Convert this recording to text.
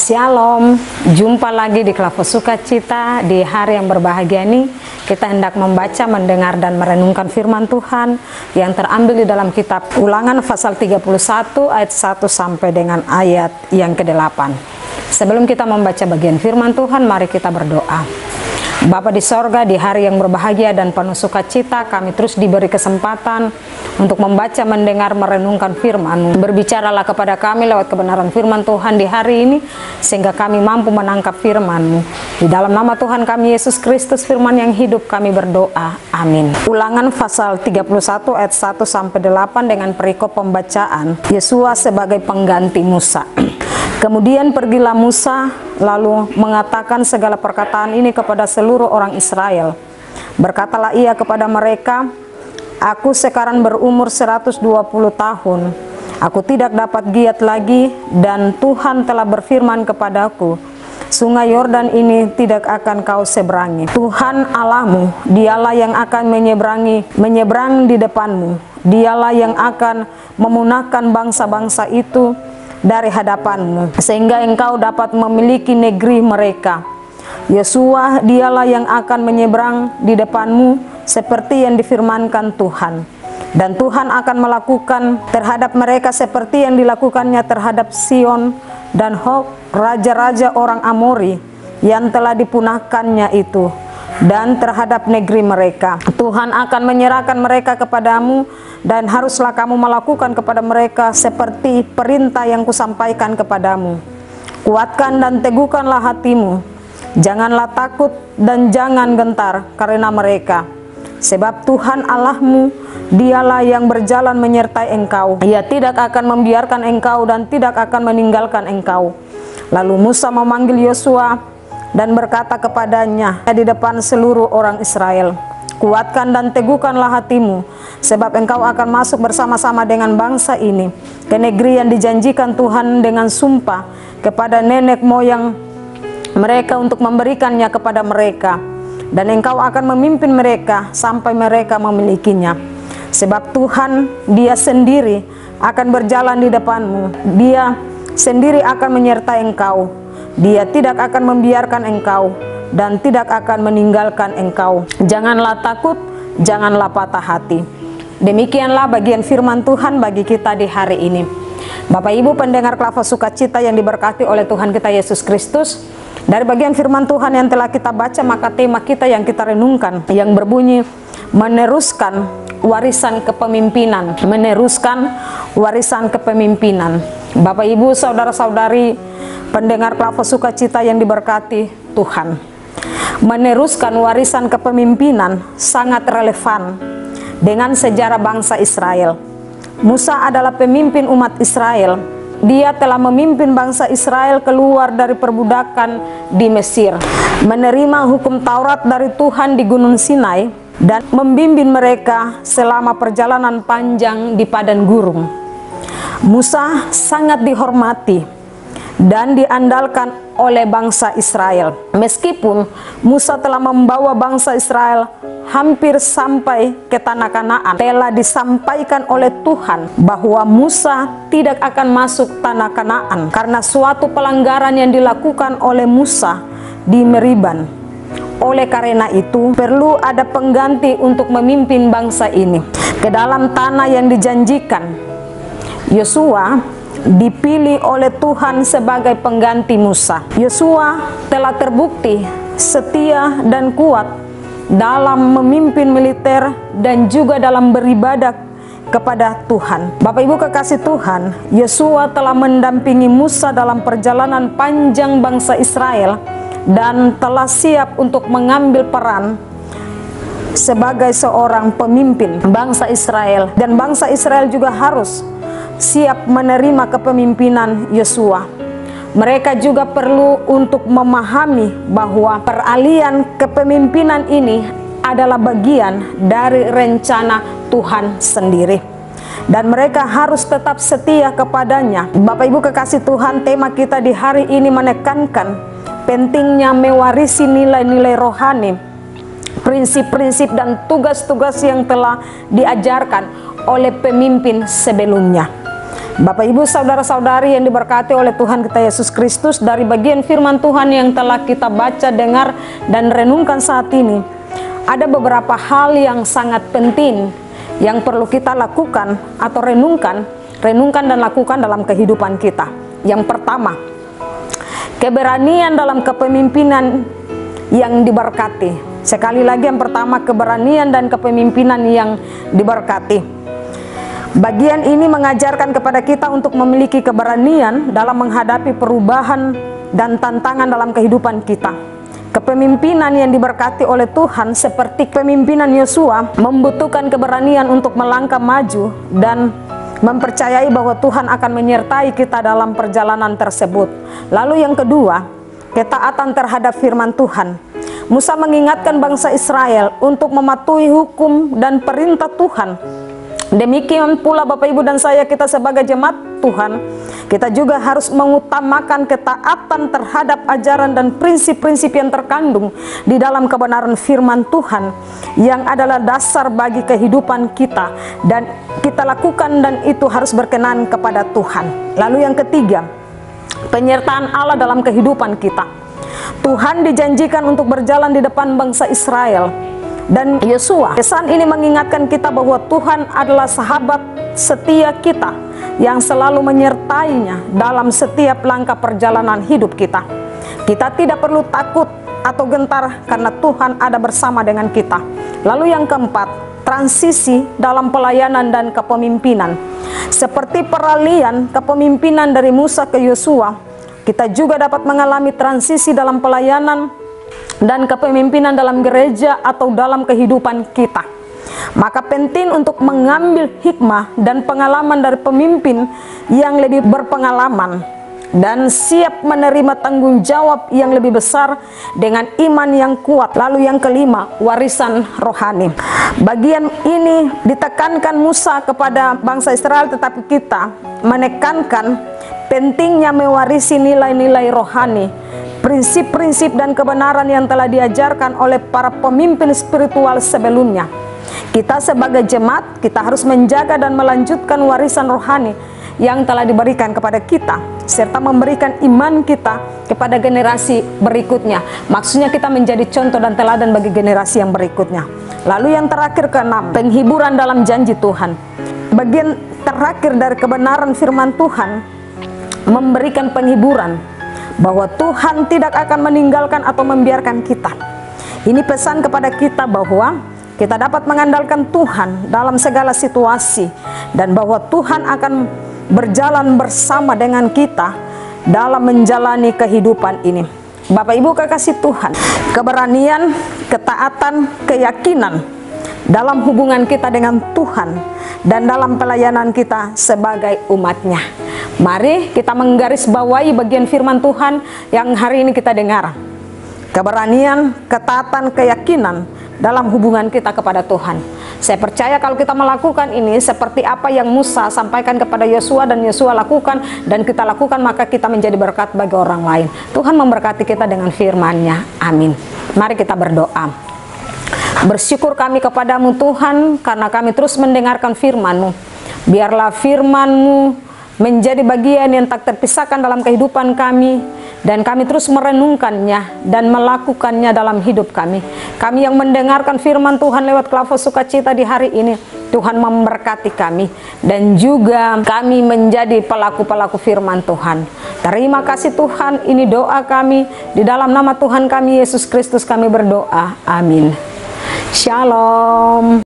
Shalom, jumpa lagi di Klavo Sukacita. Di hari yang berbahagia ini kita hendak membaca, mendengar dan merenungkan firman Tuhan yang terambil di dalam kitab Ulangan pasal 31 ayat 1 sampai dengan ayat yang ke-8. Sebelum kita membaca bagian firman Tuhan, mari kita berdoa. Bapa di sorga, di hari yang berbahagia dan penuh sukacita, kami terus diberi kesempatan untuk membaca, mendengar, merenungkan firman-Mu. Berbicaralah kepada kami lewat kebenaran firman Tuhan di hari ini, sehingga kami mampu menangkap firman-Mu. Di dalam nama Tuhan kami Yesus Kristus, firman yang hidup, kami berdoa. Amin. Ulangan pasal 31 ayat 1 sampai 8 dengan perikop pembacaan Yosua sebagai pengganti Musa. Kemudian pergilah Musa lalu mengatakan segala perkataan ini kepada seluruh orang Israel. Berkatalah ia kepada mereka, aku sekarang berumur 120 tahun. Aku tidak dapat giat lagi, dan Tuhan telah berfirman kepadaku, Sungai Yordan ini tidak akan kau seberangi. Tuhan Allahmu, dialah yang akan menyeberang di depanmu. Dialah yang akan memunahkan bangsa-bangsa itu dari hadapanmu, sehingga engkau dapat memiliki negeri mereka. Yosua, dialah yang akan menyeberang di depanmu seperti yang difirmankan Tuhan. Dan Tuhan akan melakukan terhadap mereka seperti yang dilakukannya terhadap Sihon dan Og, raja-raja orang Amori yang telah dipunahkannya itu, dan terhadap negeri mereka. Tuhan akan menyerahkan mereka kepadamu, dan haruslah kamu melakukan kepada mereka seperti perintah yang kusampaikan kepadamu. Kuatkan dan teguhkanlah hatimu, janganlah takut dan jangan gentar karena mereka. Sebab Tuhan Allahmu, dialah yang berjalan menyertai engkau. Ia tidak akan membiarkan engkau dan tidak akan meninggalkan engkau. Lalu Musa memanggil Yosua dan berkata kepadanya di depan seluruh orang Israel, kuatkan dan teguhkanlah hatimu, sebab engkau akan masuk bersama-sama dengan bangsa ini ke negeri yang dijanjikan Tuhan dengan sumpah kepada nenek moyang mereka untuk memberikannya kepada mereka. Dan engkau akan memimpin mereka sampai mereka memilikinya. Sebab Tuhan, Dia sendiri akan berjalan di depanmu. Dia sendiri akan menyertai engkau. Dia tidak akan membiarkan engkau dan tidak akan meninggalkan engkau. Janganlah takut, janganlah patah hati. Demikianlah bagian firman Tuhan bagi kita di hari ini. Bapak Ibu pendengar Klavo Sukacita yang diberkati oleh Tuhan kita Yesus Kristus, dari bagian firman Tuhan yang telah kita baca, maka tema kita yang kita renungkan yang berbunyi meneruskan warisan kepemimpinan. Meneruskan warisan kepemimpinan. Bapak Ibu, saudara-saudari pendengar Klavo Sukacita yang diberkati Tuhan, meneruskan warisan kepemimpinan sangat relevan dengan sejarah bangsa Israel. Musa adalah pemimpin umat Israel. Dia telah memimpin bangsa Israel keluar dari perbudakan di Mesir, menerima hukum Taurat dari Tuhan di Gunung Sinai, dan membimbing mereka selama perjalanan panjang di padang gurun. Musa sangat dihormati dan diandalkan oleh bangsa Israel. Meskipun Musa telah membawa bangsa Israel hampir sampai ke tanah Kanaan, telah disampaikan oleh Tuhan bahwa Musa tidak akan masuk tanah Kanaan karena suatu pelanggaran yang dilakukan oleh Musa di Meriban. Oleh karena itu, perlu ada pengganti untuk memimpin bangsa ini ke dalam tanah yang dijanjikan. Yosua dipilih oleh Tuhan sebagai pengganti Musa. Yosua telah terbukti setia dan kuat dalam memimpin militer dan juga dalam beribadah kepada Tuhan. Bapak Ibu kekasih Tuhan, Yosua telah mendampingi Musa dalam perjalanan panjang bangsa Israel dan telah siap untuk mengambil peran sebagai seorang pemimpin bangsa Israel, dan bangsa Israel juga harus siap menerima kepemimpinan Yosua. Mereka juga perlu untuk memahami bahwa peralihan kepemimpinan ini adalah bagian dari rencana Tuhan sendiri, dan mereka harus tetap setia kepadanya. Bapak Ibu kekasih Tuhan, tema kita di hari ini menekankan pentingnya mewarisi nilai-nilai rohani, prinsip-prinsip dan tugas-tugas yang telah diajarkan oleh pemimpin sebelumnya. Bapak Ibu saudara-saudari yang diberkati oleh Tuhan kita Yesus Kristus, dari bagian firman Tuhan yang telah kita baca, dengar, dan renungkan saat ini, ada beberapa hal yang sangat penting yang perlu kita lakukan atau renungkan dan lakukan dalam kehidupan kita. Yang pertama, keberanian dalam kepemimpinan yang diberkati. Sekali lagi, yang pertama, keberanian dan kepemimpinan yang diberkati. Bagian ini mengajarkan kepada kita untuk memiliki keberanian dalam menghadapi perubahan dan tantangan dalam kehidupan kita. Kepemimpinan yang diberkati oleh Tuhan seperti kepemimpinan Yosua membutuhkan keberanian untuk melangkah maju dan mempercayai bahwa Tuhan akan menyertai kita dalam perjalanan tersebut. Lalu yang kedua, ketaatan terhadap firman Tuhan. Musa mengingatkan bangsa Israel untuk mematuhi hukum dan perintah Tuhan. Demikian pula Bapak Ibu dan saya, kita sebagai jemaat Tuhan, kita juga harus mengutamakan ketaatan terhadap ajaran dan prinsip-prinsip yang terkandung di dalam kebenaran firman Tuhan yang adalah dasar bagi kehidupan kita, dan kita lakukan dan itu harus berkenan kepada Tuhan. Lalu yang ketiga, penyertaan Allah dalam kehidupan kita. Tuhan dijanjikan untuk berjalan di depan bangsa Israel dan Yosua. Pesan ini mengingatkan kita bahwa Tuhan adalah sahabat setia kita yang selalu menyertainya dalam setiap langkah perjalanan hidup kita. Kita tidak perlu takut atau gentar karena Tuhan ada bersama dengan kita. Lalu yang keempat, transisi dalam pelayanan dan kepemimpinan. Seperti peralihan kepemimpinan dari Musa ke Yosua, kita juga dapat mengalami transisi dalam pelayanan dan kepemimpinan dalam gereja atau dalam kehidupan kita. Maka penting untuk mengambil hikmah dan pengalaman dari pemimpin yang lebih berpengalaman dan siap menerima tanggung jawab yang lebih besar dengan iman yang kuat. Lalu yang kelima, warisan rohani. Bagian ini ditekankan Musa kepada bangsa Israel, tetapi kita menekankan pentingnya mewarisi nilai-nilai rohani, prinsip-prinsip dan kebenaran yang telah diajarkan oleh para pemimpin spiritual sebelumnya. Kita sebagai jemaat, kita harus menjaga dan melanjutkan warisan rohani yang telah diberikan kepada kita, serta memberikan iman kita kepada generasi berikutnya. Maksudnya kita menjadi contoh dan teladan bagi generasi yang berikutnya. Lalu yang terakhir, keenam, penghiburan dalam janji Tuhan. Bagian terakhir dari kebenaran firman Tuhan memberikan penghiburan bahwa Tuhan tidak akan meninggalkan atau membiarkan kita. Ini pesan kepada kita bahwa kita dapat mengandalkan Tuhan dalam segala situasi, dan bahwa Tuhan akan berjalan bersama dengan kita dalam menjalani kehidupan ini. Bapak Ibu kekasih Tuhan, keberanian, ketaatan, keyakinan dalam hubungan kita dengan Tuhan dan dalam pelayanan kita sebagai umatnya. Mari kita menggarisbawahi bagian firman Tuhan yang hari ini kita dengar. Keberanian, ketaatan, keyakinan dalam hubungan kita kepada Tuhan. Saya percaya kalau kita melakukan ini seperti apa yang Musa sampaikan kepada Yosua dan Yosua lakukan dan kita lakukan, maka kita menjadi berkat bagi orang lain. Tuhan memberkati kita dengan firman-Nya. Amin. Mari kita berdoa. Bersyukur kami kepadamu Tuhan, karena kami terus mendengarkan firman-Mu. Biarlah firman-Mu menjadi bagian yang tak terpisahkan dalam kehidupan kami, dan kami terus merenungkannya dan melakukannya dalam hidup kami. Kami yang mendengarkan firman Tuhan lewat Klava Sukacita di hari ini, Tuhan memberkati kami, dan juga kami menjadi pelaku-pelaku firman Tuhan. Terima kasih Tuhan, ini doa kami, di dalam nama Tuhan kami Yesus Kristus kami berdoa, amin. Shalom.